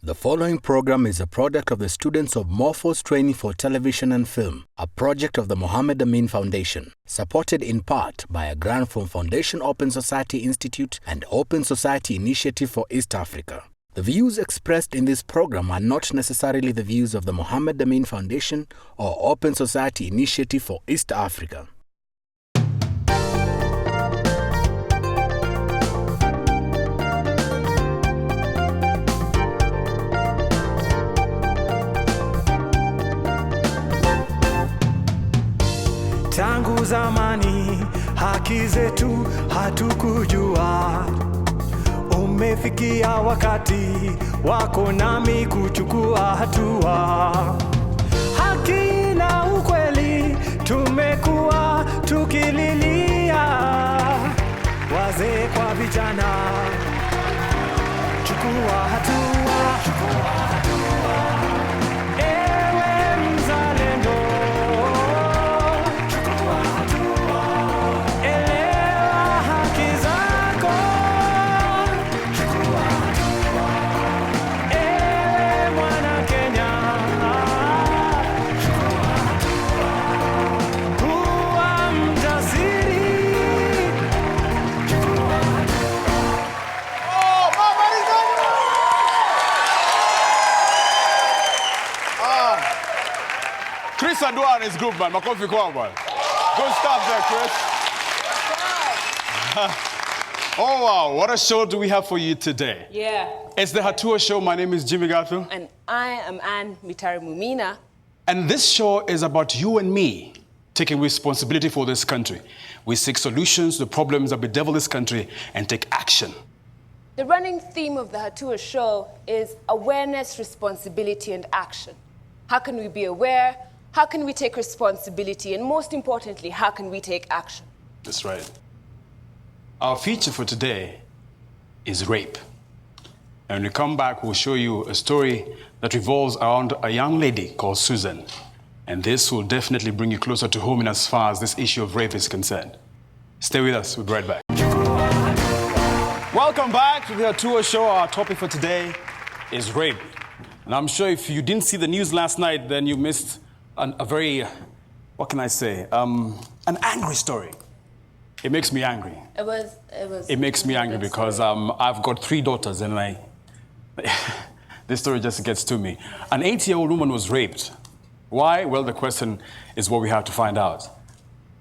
The following program is a product of the students of Morphos Training for Television and Film, a project of the Mohammed Amin Foundation, supported in part by a grant from Foundation Open Society Institute and Open Society Initiative for East Africa. The views expressed in this program are not necessarily the views of the Mohammed Amin Foundation or Open Society Initiative for East Africa. Tangu zamani haki zetu hatukujua, umefikia wakati wako nami kuchukua hatua. Haki na ukweli tumekuwa tukililia, wazee kwa vijana, chukua hatua, chukua hatua. Ewe mzalendo, Chris Adwan is good, man. Makofi kwa bwana. Good stuff there, Chris. Oh, wow. What a show do we have for you today? Yeah. It's the Hatua Show. My name is Jimmy Gathu. And I am Anne Mitari Mumina. And this show is about you and me taking responsibility for this country. We seek solutions to the problems that bedevil this country and take action. The running theme of the Hatua Show is awareness, responsibility, and action. How can we be aware? How can we take responsibility? And most importantly, how can we take action? That's right. Our feature for today is rape. And when we come back, we'll show you a story that revolves around a young lady called Suzie. And this will definitely bring you closer to home in as far as this issue of rape is concerned. Stay with us. We'll be right back. Welcome back to the Hatua Show. Our topic for today is rape. And I'm sure if you didn't see the news last night, then you missed a very, what can I say, an angry story. It makes me angry. It makes me angry because I've got 3 daughters and this story just gets to me. An 8-year-old woman was raped. Why? Well, the question is what we have to find out.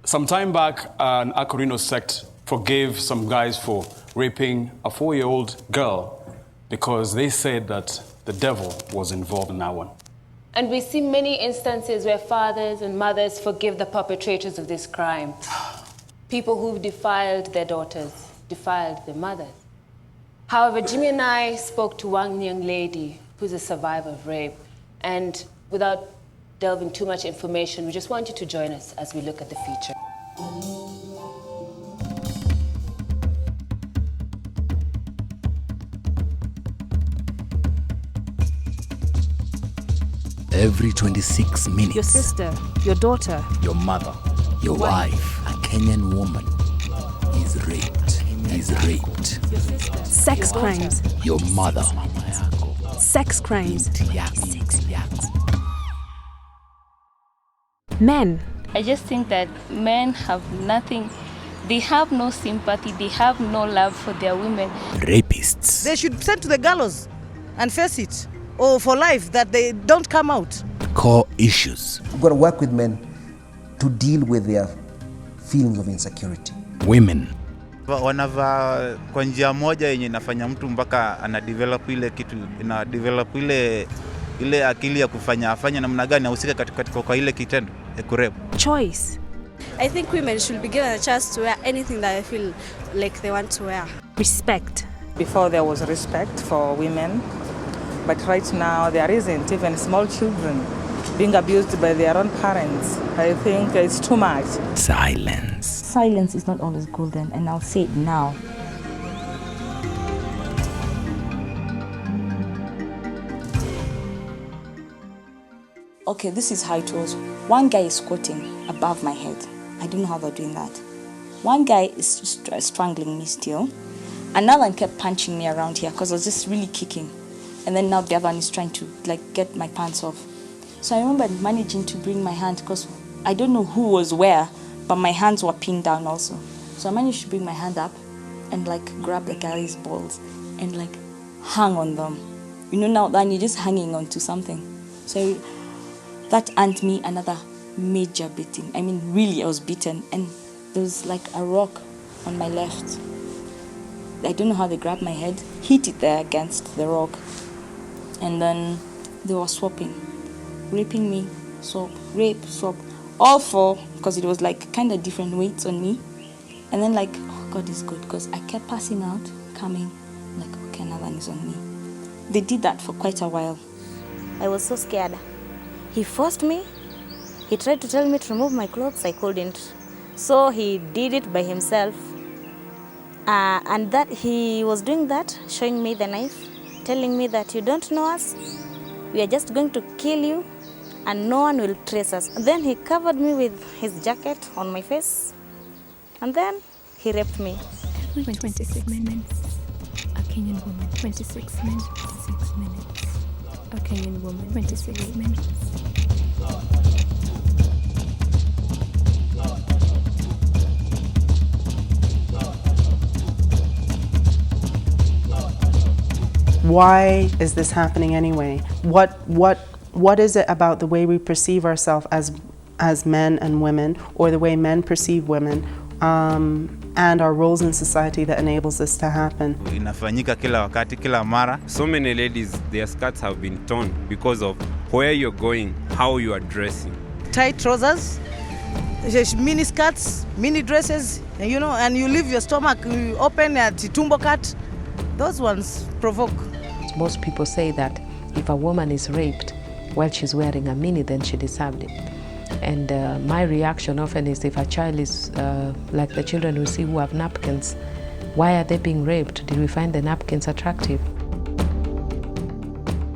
Some time back, an Akorino sect forgave some guys for raping a 4-year-old girl because they said that the devil was involved in that one. And we see many instances where fathers and mothers forgive the perpetrators of this crime. People who've defiled their daughters, defiled their mothers. However, Jimmy and I spoke to one young lady who's a survivor of rape. And without delving too much information, we just want you to join us as we look at the feature. Every 26 minutes, your sister, your daughter, your mother, your wife, a Kenyan woman is raped. Sex crimes. Your mother. Sex crimes. Men. I just think that men have nothing, they have no sympathy, they have no love for their women. Rapists. They should send to the gallows and face it, or for life, that they don't come out. Core issues. We've got to work with men to deal with their feelings of insecurity. Women. Wanavaa kwa njia moja yenye inafanya mtu mpaka anadevelop ile kitu, inadevelop ile akili ya kufanya afanye namna gani ahusike katika kwa ile kitendo ya kurepu. Choice. I think women should be given a chance to wear anything that they feel like they want to wear. Respect. Before there was respect for women, but right now there isn't. Even small children being abused by their own parents. I think it's too much. Silence. Silence is not always golden, and I'll say it now. Okay, this is how it was. One guy is squatting above my head. I don't know how they're doing that. One guy is just strangling me still. Another one kept punching me around here because I was just really kicking. and then now the other one is trying to like get my pants off. So I remember managing to bring my hand, because I don't know who was where, but my hands were pinned down also. So I managed to bring my hand up and like grab the guy's balls and like hang on them. You know, now then you're just hanging on to something. So that earned me another major beating. I mean, really, I was beaten, and there was like a rock on my left. I don't know how they grabbed my head, hit it there against the rock, and then they were swapping, raping me, swap, rape, swap, all four, because it was like kind of different weights on me. And then like, oh, God is good, because I kept passing out, coming, like, okay, another one is on me. They did that for quite a while. I was so scared. He forced me. He tried to tell me to remove my clothes. I couldn't. So he did it by himself. And that he was doing that, showing me the knife, telling me that you don't know us. We are just going to kill you, and no one will trace us. And then he covered me with his jacket on my face. And then he raped me. 26 minutes. A Kenyan woman. 26 minutes. 26 minutes. A Kenyan woman. 26 minutes. Why is this happening anyway? What is it about the way we perceive ourselves as men and women, or the way men perceive women, and our roles in society that enables this to happen? Inafanyika kila wakati, kila mara. So many ladies, their skirts have been torn because of where you're going, how you are dressing. Tight trousers, mini skirts, mini dresses, you know, and you leave your stomach open at tumbo cut. Those ones provoke. Most people say that if a woman is raped while she's wearing a mini, then she deserved it. And my reaction often is, if a child is like the children we see who have napkins, why are they being raped? Did we find the napkins attractive?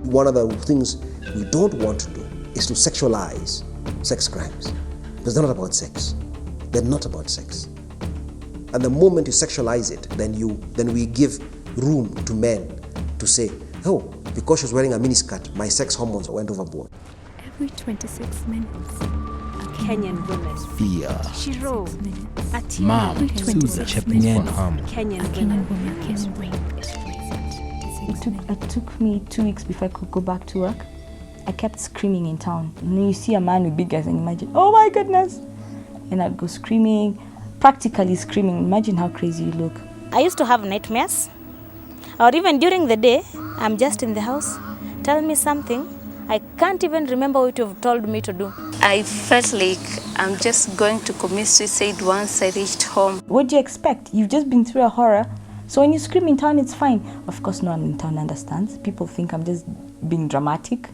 One of the things we don't want to do is to sexualize sex crimes. Because they're not about sex. They're not about sex. And the moment you sexualize it, then we give room to men to say, oh, because she's wearing a miniskirt, my sex hormones went overboard. Every 26 minutes, a Kenyan woman. Fear. Shiro. Mom, Suzie, Kenyan woman. It took me 2 weeks before I could go back to work. I kept screaming in town. You see a man with big eyes and imagine, oh my goodness. And I'd go screaming, practically screaming. Imagine how crazy you look. I used to have nightmares. Or even during the day, I'm just in the house. Tell me something. I can't even remember what you've told me to do. I felt like I'm just going to commit suicide once I reached home. What do you expect? You've just been through a horror. So when you scream in town, it's fine. Of course, no one in town understands. People think I'm just being dramatic.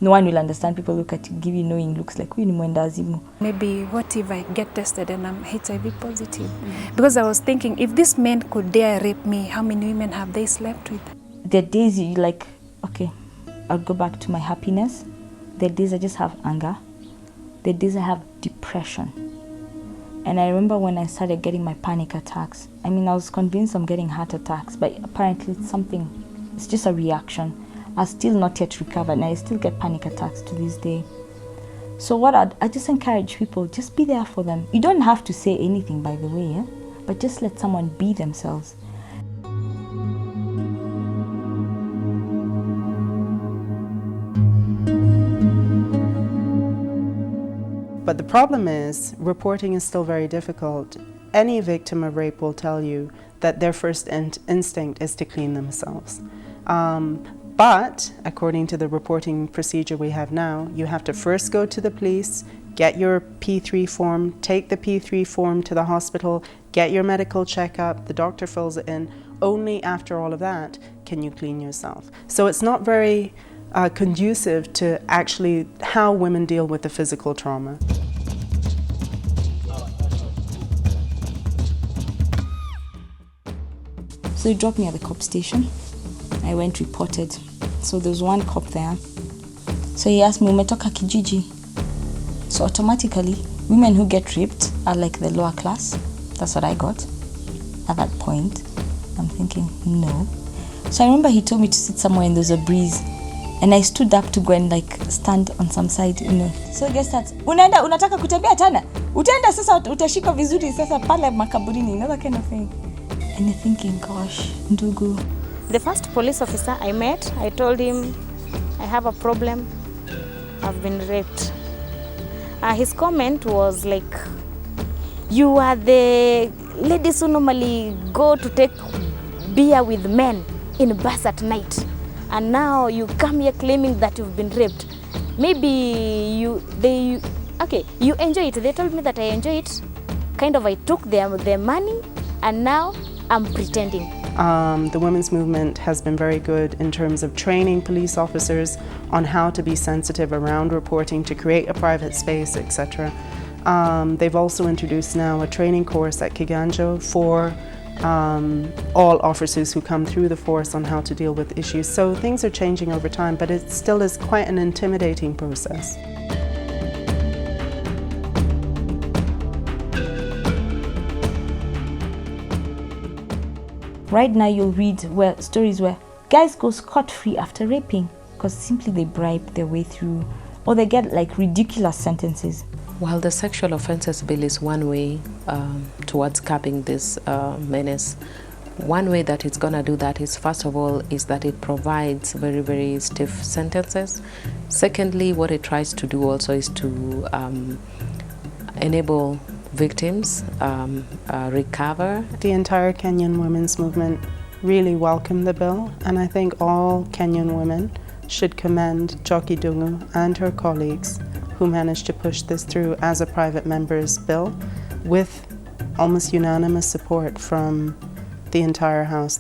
No one will understand. People look at you, give you knowing looks like, maybe what if I get tested and I'm HIV positive? Because I was thinking, if this man could dare rape me, how many women have they slept with? There are days you like, okay, I'll go back to my happiness. There are days I just have anger. There are days I have depression. And I remember when I started getting my panic attacks. I mean, I was convinced I'm getting heart attacks, but apparently it's just a reaction. I still not yet recovered, and I still get panic attacks to this day. So what I just encourage people, just be there for them. You don't have to say anything, by the way, but just let someone be themselves. But the problem is, reporting is still very difficult. Any victim of rape will tell you that their first instinct is to clean themselves. But according to the reporting procedure we have now, you have to first go to the police, get your P3 form, take the P3 form to the hospital, get your medical checkup, the doctor fills it in. Only after all of that can you clean yourself. So it's not very conducive to actually how women deal with the physical trauma. So he dropped me at the cop station. I went, reported. So there was one cop there. So he asked me, umetoka kijiji? So automatically, women who get raped are like the lower class. That's what I got at that point. I'm thinking, no. So I remember he told me to sit somewhere and there's a breeze. And I stood up to go and like stand on some side, you know. So guess that, unataka kutembea tena? Utaenda sasa utashika vizuri sasa pale makaburini, you know, that kind of thing. And you're thinking, gosh, ndugu. The first police officer I met, I told him, I have a problem, I've been raped. His comment was like, you are the ladies who normally go to take beer with men in bars at night. And now you come here claiming that you've been raped. Maybe you enjoy it. They told me that I enjoy it. Kind of I took their money and now I'm pretending. The women's movement has been very good in terms of training police officers on how to be sensitive around reporting, to create a private space, etc. They've also introduced now a training course at Kiganjo for all officers who come through the force on how to deal with issues. So things are changing over time, but it still is quite an intimidating process. Right now you'll read stories where guys go scot-free after raping because simply they bribe their way through, or they get like ridiculous sentences. While the sexual offences bill is one way towards curbing this menace, one way that it's going to do that is, first of all, is that it provides very, very stiff sentences. Secondly, what it tries to do also is to enable victims recover. The entire Kenyan women's movement really welcomed the bill, and I think all Kenyan women should commend Joki Dungu and her colleagues who managed to push this through as a private member's bill with almost unanimous support from the entire House.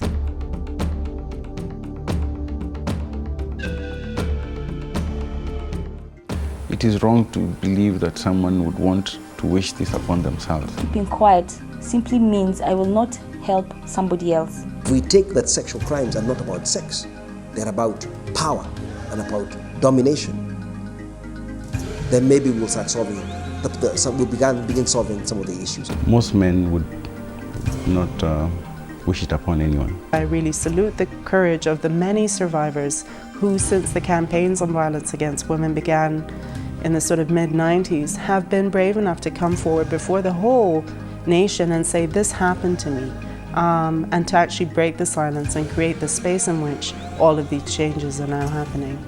It is wrong to believe that someone would want to wish this upon themselves. Keeping quiet simply means I will not help somebody else. If we take that sexual crimes are not about sex, they're about power and about domination, then maybe we'll start solving, we'll begin solving some of the issues. Most men would not wish it upon anyone. I really salute the courage of the many survivors who, since the campaigns on violence against women began in the sort of mid-90s, have been brave enough to come forward before the whole nation and say, this happened to me, and to actually break the silence and create the space in which all of these changes are now happening.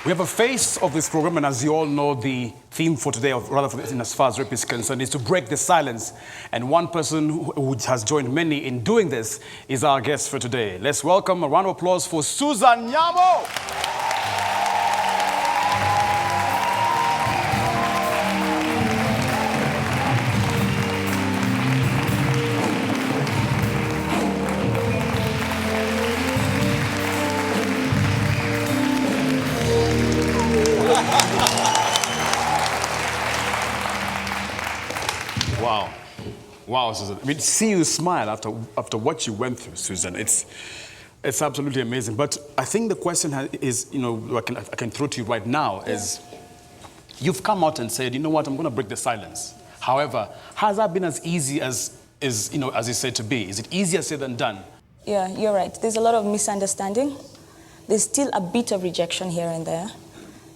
We have a face of this program, and as you all know, the theme for today, or rather in as far as rape is concerned, is to break the silence. And one person who has joined many in doing this is our guest for today. Let's welcome a round of applause for Suzie Nyamo. Wow, Susan. I mean, see you smile after what you went through, Susan. It's absolutely amazing. But I think the question is, you know, I can throw to you right now is, you've come out and said, you know what, I'm going to break the silence. However, has that been as easy as you know, as you said to be? Is it easier said than done? Yeah, you're right. There's a lot of misunderstanding. There's still a bit of rejection here and there.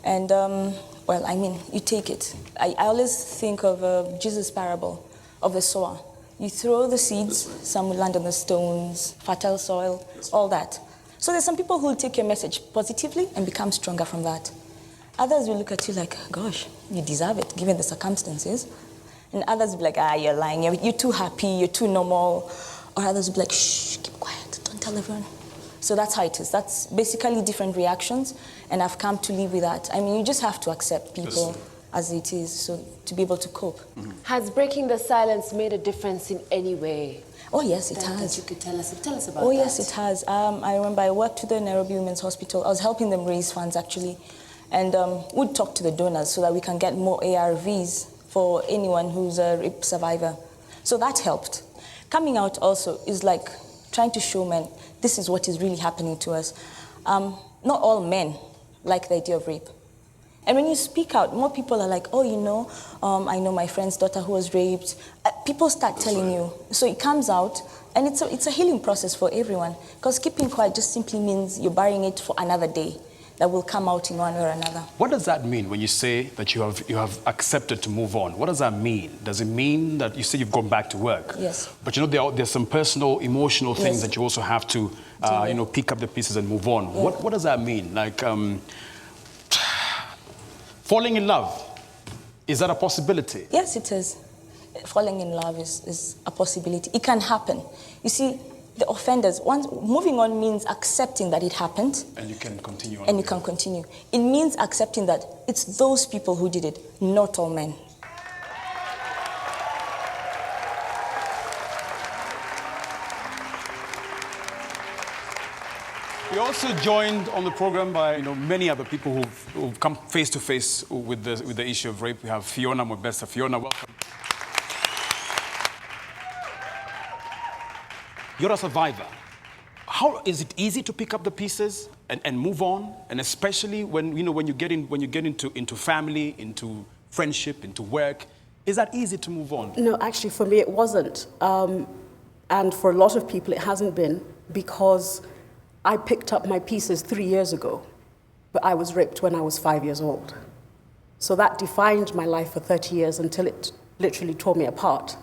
And, well, I mean, you take it. I always think of Jesus' parable of the sower. You throw the seeds, some will land on the stones, fertile soil, all that. So there's some people who will take your message positively and become stronger from that. Others will look at you like, gosh, you deserve it, given the circumstances. And others will be like, you're lying, you're too happy, you're too normal. Or others will be like, shh, keep quiet, don't tell everyone. So that's how it is. That's basically different reactions, and I've come to live with that. I mean, you just have to accept people as it is, so to be able to cope. Mm-hmm. Has breaking the silence made a difference in any way? Oh yes, it has. That you could tell us about that. Oh yes, it has. I remember I worked with the Nairobi Women's Hospital. I was helping them raise funds actually, and we'd talk to the donors so that we can get more ARVs for anyone who's a rape survivor. So that helped. Coming out also is like trying to show men this is what is really happening to us. Not all men like the idea of rape. And when you speak out, more people are like, oh, you know, I know my friend's daughter who was raped. People start telling you. So it comes out, and it's a healing process for everyone. Because keeping quiet just simply means you're burying it for another day that will come out in one way or another. What does that mean when you say that you have accepted to move on? What does that mean? Does it mean that you say you've gone back to work? Yes. But you know, there's some personal, emotional things Yes. that you also have to, you know, pick up the pieces and move on. Yeah. What does that mean? Like, falling in love, is that a possibility? Yes, it is. Falling in love is a possibility. It can happen. You see, the offenders, moving on means accepting that it happened. And you can continue on. And you can continue. It means accepting that it's those people who did it, not all men. We're also joined on the program by many other people who've come face to face with the issue of rape. We have Fiona Mobesa. Fiona, welcome. You're a survivor. How is it easy to pick up the pieces and move on? And especially when you get into family, into friendship, into work, is that easy to move on? No, actually, for me, it wasn't. And for a lot of people, it hasn't been, because I picked up my pieces 3 years ago, but I was raped when I was 5 years old. So that defined my life for 30 years until it literally tore me apart.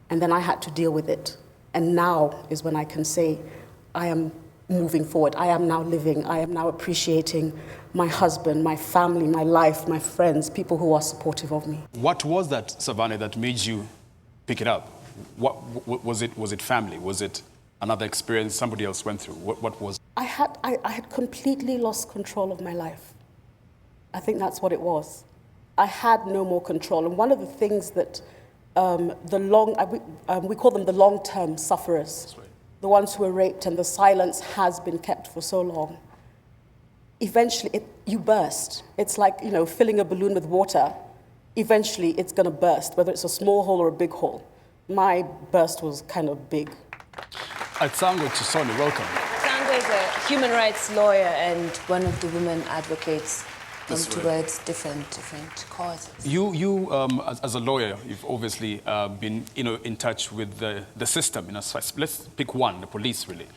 And then I had to deal with it. And now is when I can say, I am moving forward. I am now living. I am now appreciating my husband, my family, my life, my friends, people who are supportive of me. What was that, Savannah, that made you pick it up? What was it? Was it family? Was it another experience somebody else went through? What was it? I had completely lost control of my life. I think that's what it was. I had no more control. And one of the things that we call them the long-term sufferers, right, the ones who are raped and the silence has been kept for so long. Eventually, you burst. It's like, filling a balloon with water. Eventually, it's going to burst, whether it's a small hole or a big hole. My burst was kind of big. Atsango Chisoni, welcome. Atsango is a human rights lawyer and one of the women advocates towards different causes. You as a lawyer, you've obviously been in touch with the system. Let's pick one, the police, really.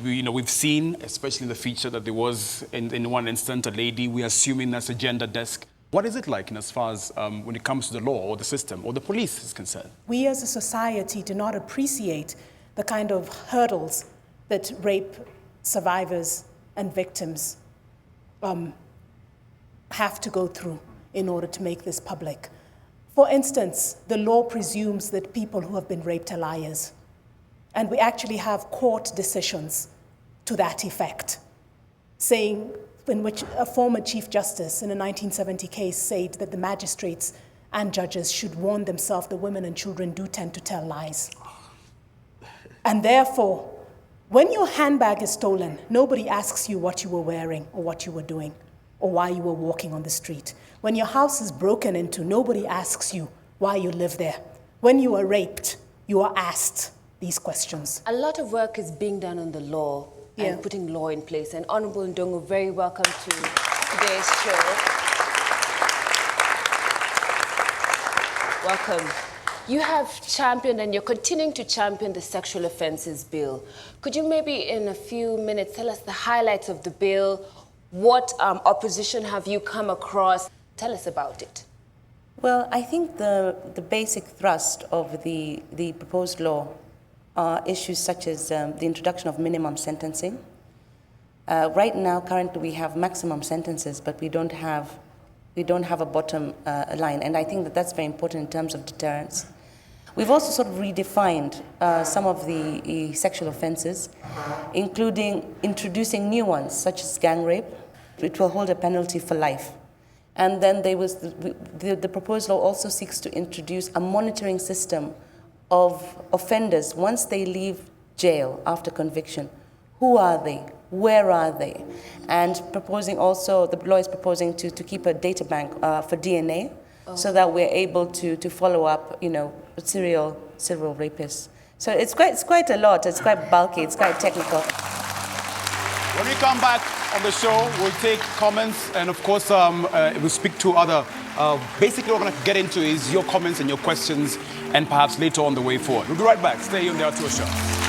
We've seen, especially in the feature, that there was, in one instance, a lady, we're assuming that's a gender desk. What is it like as far as when it comes to the law or the system or the police is concerned? We as a society do not appreciate the kind of hurdles that rape survivors and victims have to go through in order to make this public. For instance, the law presumes that people who have been raped are liars. And we actually have court decisions to that effect, saying, in which a former Chief Justice in a 1970 case said that the magistrates and judges should warn themselves that women and children do tend to tell lies. And therefore, when your handbag is stolen, nobody asks you what you were wearing or what you were doing or why you were walking on the street. When your house is broken into, nobody asks you why you live there. When you are raped, you are asked these questions. A lot of work is being done on the law and putting law in place. And Honorable Ndongo, very welcome to today's show. Welcome. You have championed and you're continuing to champion the Sexual Offences Bill. Could you maybe in a few minutes tell us the highlights of the bill? What opposition have you come across? Tell us about it. Well, I think the basic thrust of the proposed law are issues such as the introduction of minimum sentencing. Right now, currently, we have maximum sentences, but we don't have a bottom line, and I think that that's very important in terms of deterrence. We've also sort of redefined some of the sexual offences, including introducing new ones, such as gang rape. It will hold a penalty for life. And then there was the proposed law also seeks to introduce a monitoring system of offenders once they leave jail after conviction. Who are they? Where are they? And proposing also, the law is proposing to keep a data bank for DNA, so that we're able to follow up, serial rapists. So it's quite a lot. It's quite bulky. It's quite technical. When we come back on the show, we'll take comments and, of course, we'll speak to other. Basically, what we're going to get into is your comments and your questions, and perhaps later on the way forward. We'll be right back. Stay on the Hatua Show.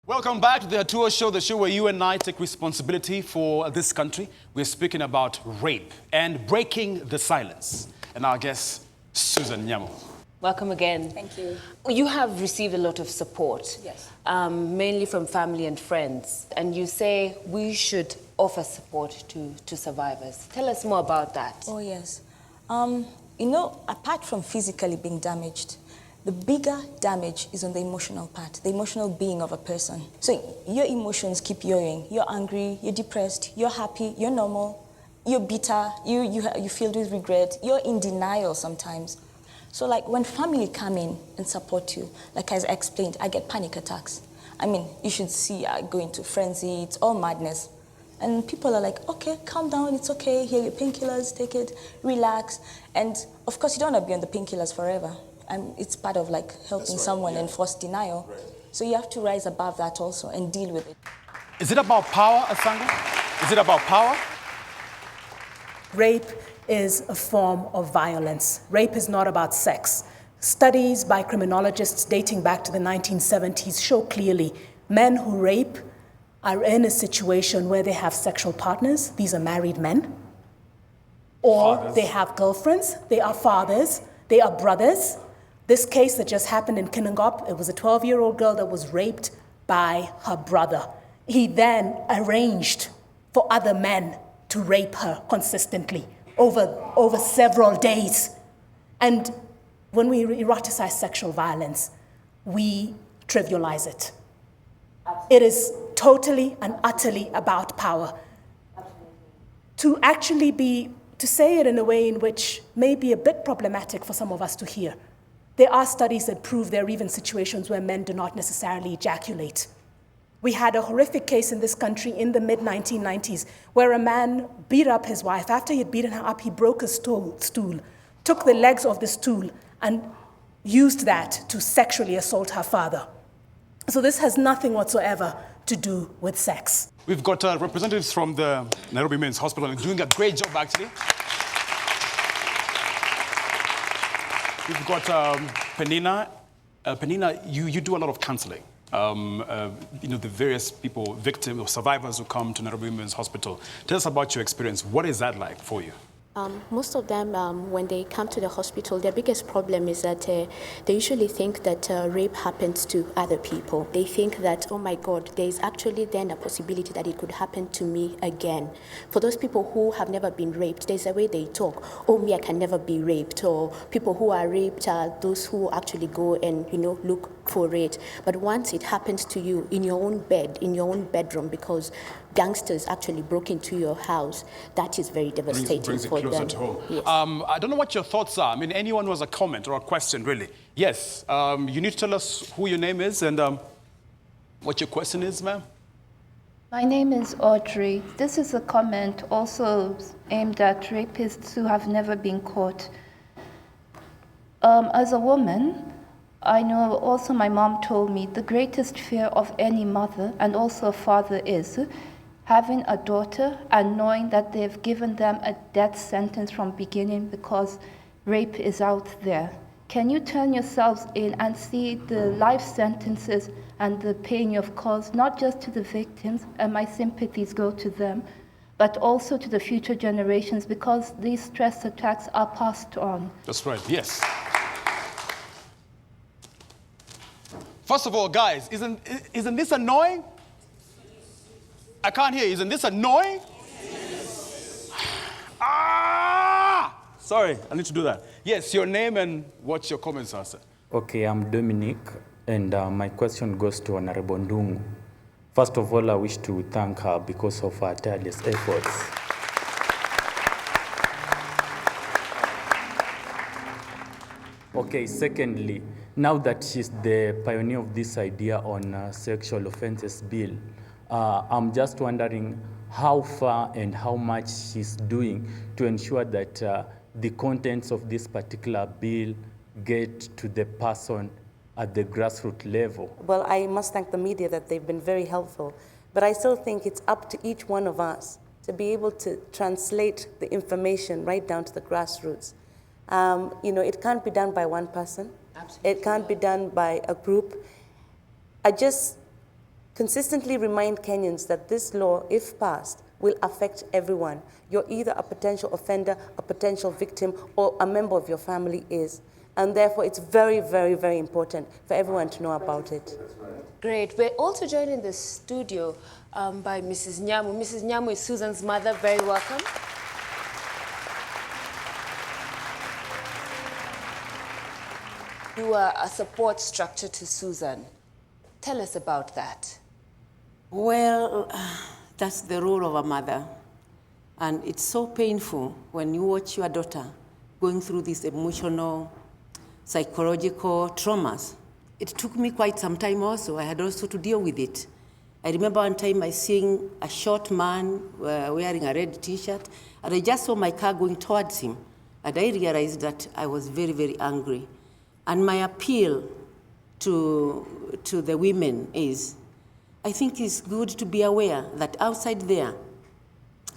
Welcome back to the Hatua Show, the show where you and I take responsibility for this country. We're speaking about rape and breaking the silence. And our guest, Suzie Nyamo. Welcome again. Thank you. You have received a lot of support. Yes. Mainly from family and friends. And you say we should offer support to survivors. Tell us more about that. Oh, yes. You know, apart from physically being damaged, the bigger damage is on the emotional part, the emotional being of a person. So your emotions keep yoing. You're angry, you're depressed, you're happy, you're normal, you're bitter, you're filled with regret, you're in denial sometimes. So like when family come in and support you, like as I explained, I get panic attacks. I mean, you should see I go into frenzy, it's all madness. And people are like, okay, calm down, it's okay, here are your painkillers, take it, relax. And of course, you don't want to be on the painkillers forever. It's part of like helping someone in forced denial. Right. So you have to rise above that also and deal with it. Is it about power, Asanga? Is it about power? Rape is a form of violence. Rape is not about sex. Studies by criminologists dating back to the 1970s show clearly men who rape are in a situation where they have sexual partners. These are married men. Or fathers. They have girlfriends. They are fathers. They are brothers. This case that just happened in Kinangop, it was a 12-year-old girl that was raped by her brother. He then arranged for other men to rape her consistently over several days. And when we eroticize sexual violence, we trivialize it. It is totally and utterly about power. To say it in a way in which may be a bit problematic for some of us to hear. There are studies that prove there are even situations where men do not necessarily ejaculate. We had a horrific case in this country in the mid-1990s where a man beat up his wife. After he had beaten her up, he broke a stool, took the legs of the stool, and used that to sexually assault her father. So this has nothing whatsoever to do with sex. We've got representatives from the Nairobi Men's Hospital and doing a great job, actually. We've got Penina. Penina, you do a lot of counseling. You know, the various people, victims or survivors who come to Nairobi Men's Hospital. Tell us about your experience. What is that like for you? Most of them, when they come to the hospital, their biggest problem is that they usually think that rape happens to other people. They think that, oh my God, there is actually then a possibility that it could happen to me again. For those people who have never been raped, there's a way they talk. Oh, me, I can never be raped. Or people who are raped are those who actually go and, you know, look for it. But once it happens to you in your own bed, in your own bedroom, because gangsters actually broke into your house, that is very devastating for them. To home. Yes. I don't know what your thoughts are. I mean, anyone who has a comment or a question, really. Yes, you need to tell us who your name is and what your question is, ma'am. My name is Audrey. This is a comment also aimed at rapists who have never been caught. As a woman, I know also my mom told me the greatest fear of any mother and also a father is having a daughter and knowing that they've given them a death sentence from beginning because rape is out there. Can you turn yourselves in and see the life sentences and the pain you've caused, not just to the victims, and my sympathies go to them, but also to the future generations because these stress attacks are passed on? That's right, yes. First of all, guys, isn't this annoying? I can't hear. Isn't this annoying? Ah! Sorry, I need to do that. Yes, your name and what your comments are, sir. Okay, I'm Dominic, and my question goes to Honorable Ndungu. First of all, I wish to thank her because of her tireless efforts. Okay, secondly, now that she's the pioneer of this idea on sexual offences bill, I'm just wondering how far and how much she's doing to ensure that the contents of this particular bill get to the person at the grassroots level. Well, I must thank the media that they've been very helpful, but I still think it's up to each one of us to be able to translate the information right down to the grassroots. It can't be done by one person. Absolutely. It can't be done by a group. I just consistently remind Kenyans that this law, if passed, will affect everyone. You're either a potential offender, a potential victim, or a member of your family is. And therefore, it's very, very, very important for everyone to know about it. Great. We're also joined in the studio by Mrs. Nyamu. Mrs. Nyamu is Susan's mother. Very welcome. You are a support structure to Susan. Tell us about that. Well, that's the role of a mother. And it's so painful when you watch your daughter going through these emotional, psychological traumas. It took me quite some time also. I had also to deal with it. I remember one time I seen a short man wearing a red t-shirt, and I just saw my car going towards him. And I realized that I was very, very angry. And my appeal to the women is, I think it's good to be aware that outside there,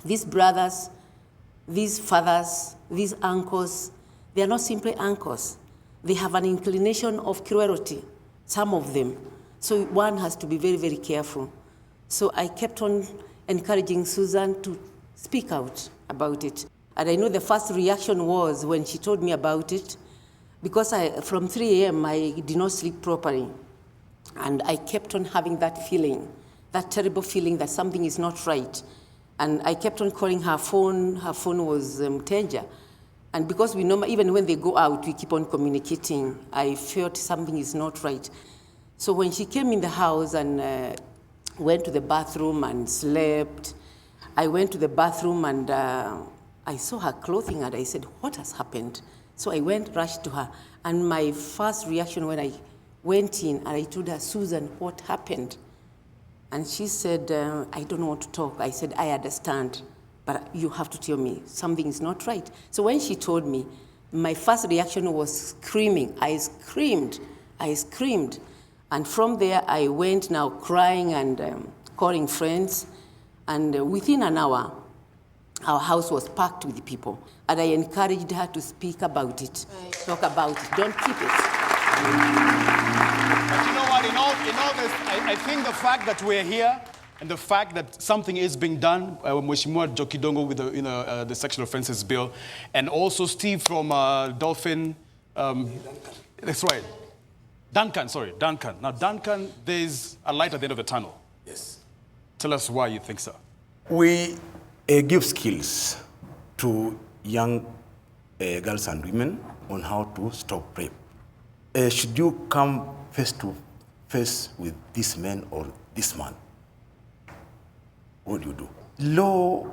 these brothers, these fathers, these uncles, they are not simply uncles. They have an inclination of cruelty, some of them. So one has to be very, very careful. So I kept on encouraging Susan to speak out about it. And I know the first reaction was when she told me about it, because from 3 a.m. I did not sleep properly. And I kept on having that feeling, that terrible feeling that something is not right. And I kept on calling her phone was Mtenja. And because we know, even when they go out, we keep on communicating, I felt something is not right. So when she came in the house and went to the bathroom and slept, I went to the bathroom and I saw her clothing and I said, what has happened? So I rushed to her. And my first reaction when I went in and I told her, Susan, what happened? And she said, I don't want to talk. I said, I understand, but you have to tell me something is not right. So when she told me, my first reaction was screaming. I screamed. And from there, I went now crying and calling friends. And within an hour, our house was packed with people. And I encouraged her to speak about it, talk about it, don't keep it. But you know what, in all this, I think the fact that we're here and the fact that something is being done, Mheshimiwa Jokidongo with the sexual offences bill, and also Steve from Dolphin, that's right, Duncan. Now, Duncan, there's a light at the end of the tunnel. Yes. Tell us why you think so. We give skills to young girls and women on how to stop rape. Should you come face to face with this man or this man, what do you do? Law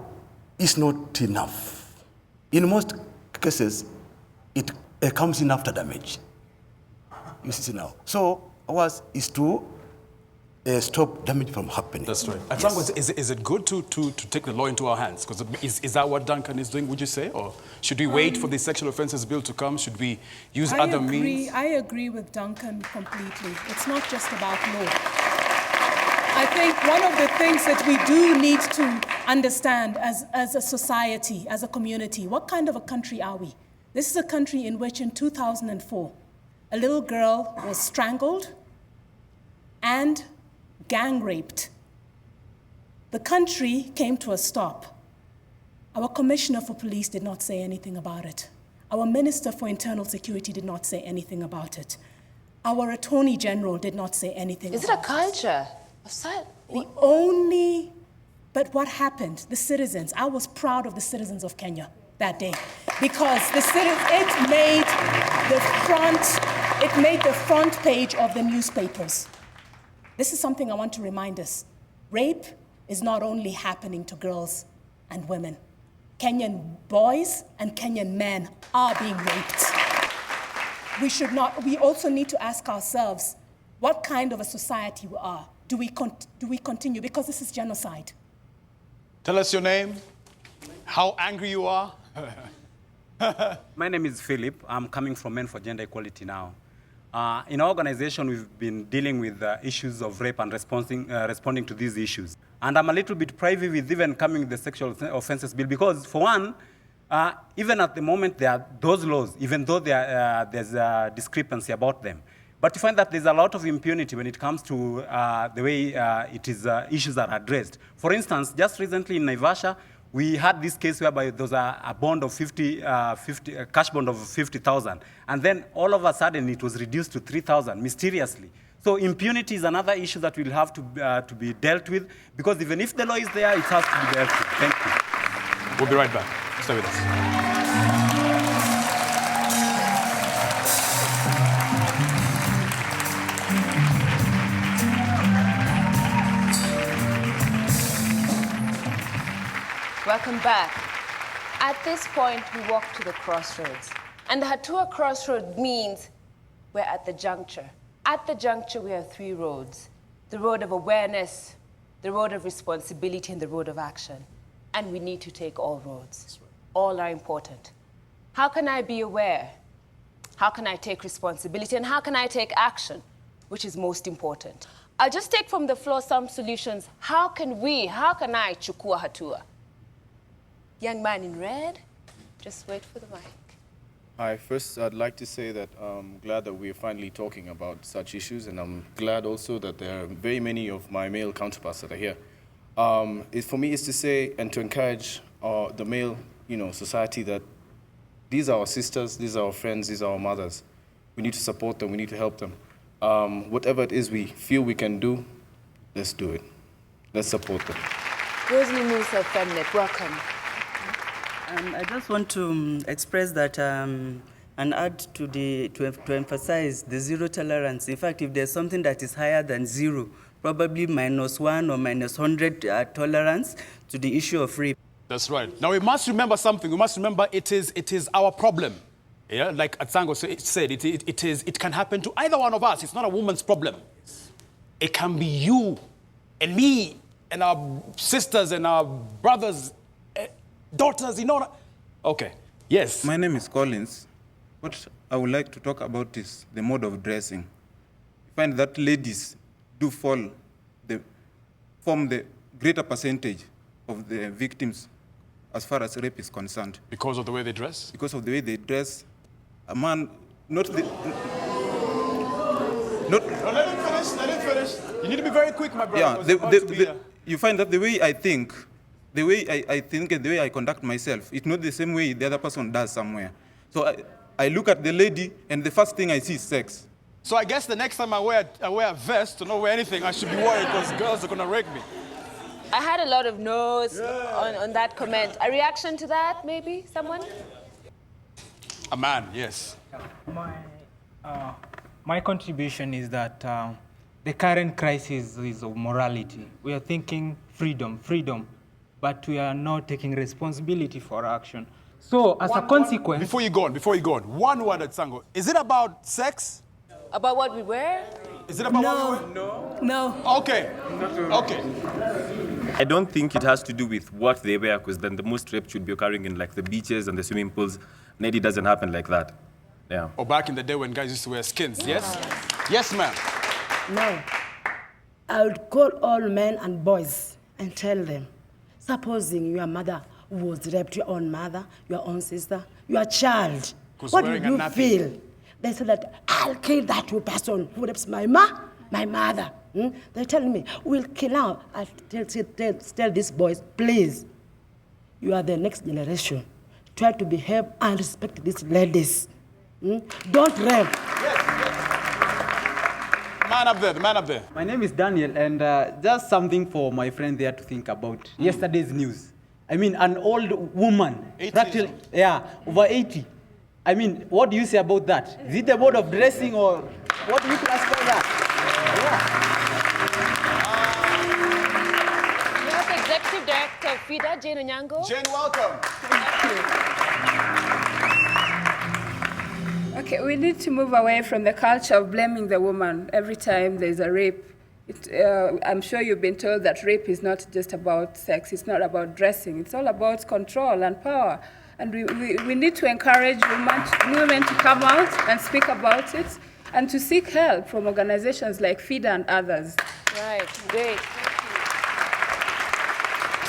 is not enough. In most cases, it comes in after damage. You see now. So ours is to stop damage from happening. That's right. Yes. Is it good to take the law into our hands? Because is that what Duncan is doing, would you say? Or should we wait for the sexual offences bill to come? Should we use other means? I agree with Duncan completely. It's not just about law. I think one of the things that we do need to understand as a society, as a community, what kind of a country are we? This is a country in which in 2004, a little girl was strangled and gang raped. The country came to a stop. Our commissioner for police did not say anything about it. Our minister for internal security did not say anything about it. Our attorney general did not say anything about it. Is it a culture of silence? But what happened? The citizens, I was proud of the citizens of Kenya that day because it made the front page of the newspapers. This is something I want to remind us. Rape is not only happening to girls and women. Kenyan boys and Kenyan men are being raped. we also need to ask ourselves what kind of a society we are. Do we continue? Because this is genocide. Tell us your name, how angry you are. My name is Philip. I'm coming from Men for Gender Equality now. In our organization, we've been dealing with issues of rape and responding to these issues. And I'm a little bit privy with even coming with the sexual offences bill because, for one, even at the moment, there are those laws, even though there's a discrepancy about them. But you find that there's a lot of impunity when it comes to the way issues are addressed. For instance, just recently in Naivasha, we had this case whereby there was a bond of a cash bond of 50,000. And then all of a sudden it was reduced to 3,000 mysteriously. So impunity is another issue that we'll have to be dealt with because even if the law is there, it has to be dealt with. Thank you. We'll be right back. Stay with us. Welcome back. At this point, we walk to the crossroads. And the Hatua crossroad means we're at the juncture. At the juncture, we have three roads. The road of awareness, the road of responsibility, and the road of action. And we need to take all roads. All are important. How can I be aware? How can I take responsibility? And how can I take action, which is most important? I'll just take from the floor some solutions. How can I chukua hatua? Young man in red, just wait for the mic. Hi, first I'd like to say that I'm glad that we're finally talking about such issues, and I'm glad also that there are very many of my male counterparts that are here. For me, is to say and to encourage the male, society that these are our sisters, these are our friends, these are our mothers. We need to support them, we need to help them. Whatever it is we feel we can do, let's do it. Let's support them. Rosalie Musa, Femnet, welcome. I just want to express that and add to emphasize the zero tolerance. In fact, if there's something that is higher than zero, probably -1 or -100 tolerance to the issue of rape. That's right. Now we must remember something. We must remember it is our problem. Yeah, like Atsango said, it can happen to either one of us. It's not a woman's problem. It can be you and me and our sisters and our brothers. Daughters, Okay, yes. My name is Collins. What I would like to talk about is the mode of dressing. You find that ladies do form the greater percentage of the victims as far as rape is concerned. Because of the way they dress? Because of the way they dress. A man, not the... Not, no, let him finish. You need to be very quick, my brother. Yeah, you find that the way I think, the way I think and the way I conduct myself, it's not the same way the other person does somewhere. So I look at the lady, and the first thing I see is sex. So I guess the next time I wear a vest to not wear anything, I should be worried because girls are going to rape me. I had a lot of no's on that comment. A reaction to that, maybe? Someone? A man, yes. My contribution is that the current crisis is of morality. We are thinking freedom, but we are not taking responsibility for action. So, as a consequence... Before you go on, one word at Sango. Is it about sex? About what we wear? Is it about what we wear? No. Okay. Okay. I don't think it has to do with what they wear, because then the most rape should be occurring in like the beaches and the swimming pools. And it doesn't happen like that. Yeah. Or back in the day when guys used to wear skins, yes? Yes, ma'am. No. I would call all men and boys and tell them, supposing your mother was raped, your own mother, your own sister, your child, what would you feel? They said that, I'll kill that person who rapes my mother. They're telling me, we'll kill her. I tell these boys, please, you are the next generation. Try to behave and respect these ladies. Don't rape. The man up there. My name is Daniel, and just something for my friend there to think about. Yesterday's news. I mean, an old woman, over 80. I mean, what do you say about that? Is it the mode of dressing, or what do you classify that? We have the Executive Director of FIDA, Jane Onyango. Jane, welcome. Okay, we need to move away from the culture of blaming the woman every time there's a rape. I'm sure you've been told that rape is not just about sex, it's not about dressing, it's all about control and power. And we need to encourage women to come out and speak about it and to seek help from organizations like FIDA and others. Right, great.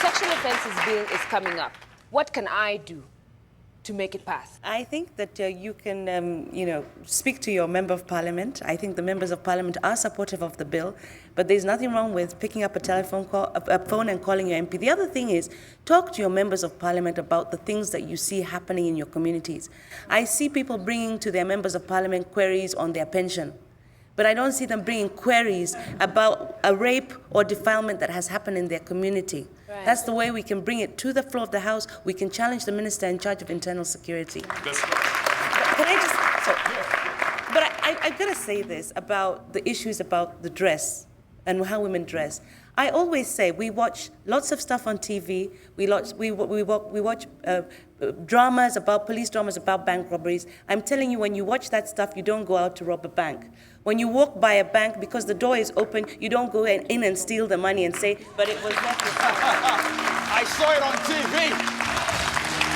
Sexual offences bill is coming up. What can I do to make it pass? I think that you can, speak to your member of parliament. I think the members of parliament are supportive of the bill, but there's nothing wrong with picking up a phone and calling your MP. The other thing is, talk to your members of parliament about the things that you see happening in your communities. I see people bringing to their members of parliament queries on their pension, but I don't see them bringing queries about a rape or defilement that has happened in their community. Right. That's the way we can bring it to the floor of the House. We can challenge the minister in charge of internal security. I've got to say this about the issues about the dress and how women dress. I always say we watch lots of stuff on TV. We watch dramas about police dramas about bank robberies. I'm telling you, when you watch that stuff, you don't go out to rob a bank. When you walk by a bank, because the door is open, you don't go in and steal the money and say, but it was left with I saw it on TV.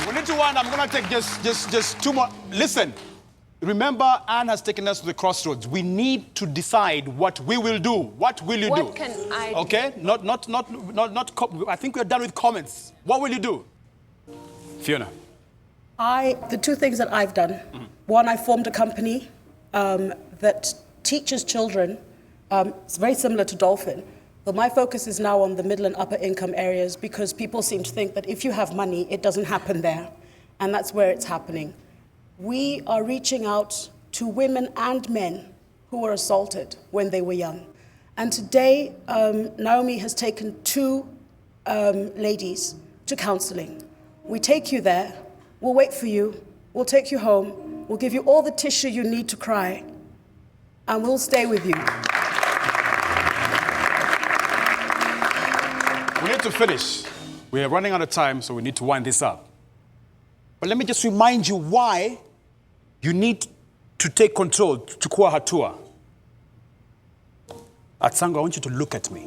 We need to wind. I'm going to take just 2 more. Listen, remember, Anne has taken us to the crossroads. We need to decide what we will do. What will you do? What can I do? Okay? Not. I think we're done with comments. What will you do? Fiona. The two things that I've done. One, I formed a company that teaches children. It's very similar to Dolphin. But my focus is now on the middle and upper income areas because people seem to think that if you have money, it doesn't happen there. And that's where it's happening. We are reaching out to women and men who were assaulted when they were young. And today, Naomi has taken 2 ladies to counseling. We take you there, we'll wait for you, we'll take you home, we'll give you all the tissue you need to cry, and we'll stay with you. We need to finish. We are running out of time, so we need to wind this up. But let me just remind you why you need to take control to Chukua Hatua. Atsango, I want you to look at me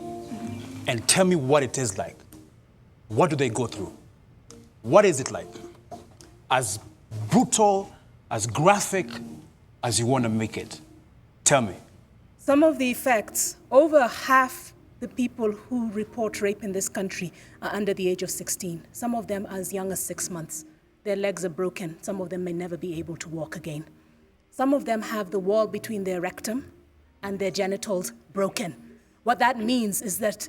and tell me what it is like. What do they go through? What is it like? As brutal, as graphic as you want to make it. Tell me. Some of the effects, over half the people who report rape in this country are under the age of 16. Some of them as young as 6 months. Their legs are broken. Some of them may never be able to walk again. Some of them have the wall between their rectum and their genitals broken. What that means is that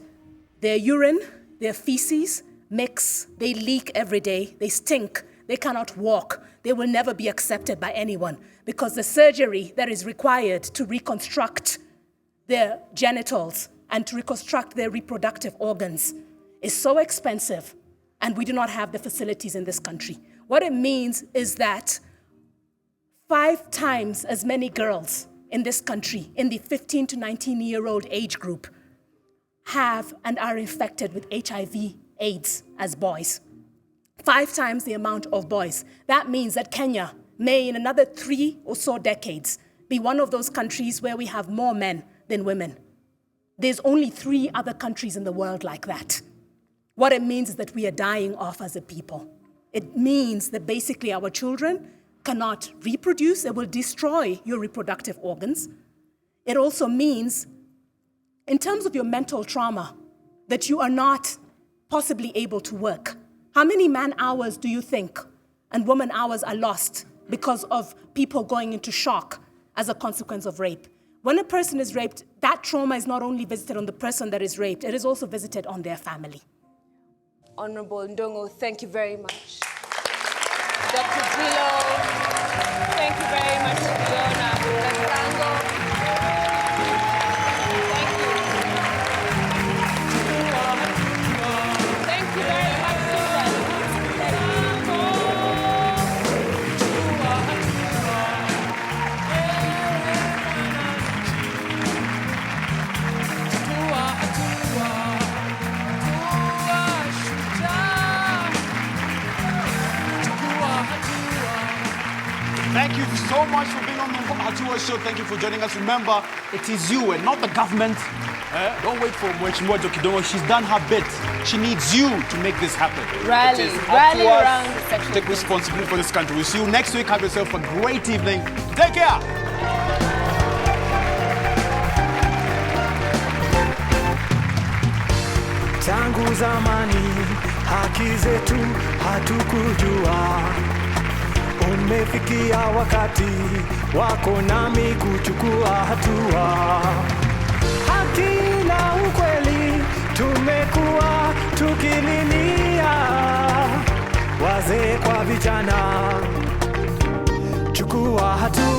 their urine, their feces mix, they leak every day, they stink, they cannot walk, they will never be accepted by anyone because the surgery that is required to reconstruct their genitals and to reconstruct their reproductive organs is so expensive, and we do not have the facilities in this country. What it means is that 5 times as many girls in this country, in the 15 to 19-year-old age group, have and are infected with HIV/AIDS as boys. 5 times the amount of boys. That means that Kenya may, in another 3 or so decades, be one of those countries where we have more men than women. There's only 3 other countries in the world like that. What it means is that we are dying off as a people. It means that basically our children cannot reproduce. It will destroy your reproductive organs. It also means, in terms of your mental trauma, that you are not possibly able to work. How many man hours do you think and woman hours are lost because of people going into shock as a consequence of rape? When a person is raped, that trauma is not only visited on the person that is raped, it is also visited on their family. Honorable Ndongo, thank you very much. Dr. Zillo, thank you very much, Fiona. Atsango, thank you. Thank you very much, Susan. Thank you so much for being Hatua Show. Thank you for joining us. Remember, it is you and not the government. Don't wait for Mheshimiwa Kidongo. She's done her bit. She needs you to make this happen. Rally around sexual. Take responsibility for this country. We'll see you next week. Have yourself a great evening. Take care. Tangu zamani haki zetu hatukujua, umefikia wakati wako nami kuchukua hatua. Haki na ukweli tumekuwa tukililia, wazee kwa vijana, chukua hatua.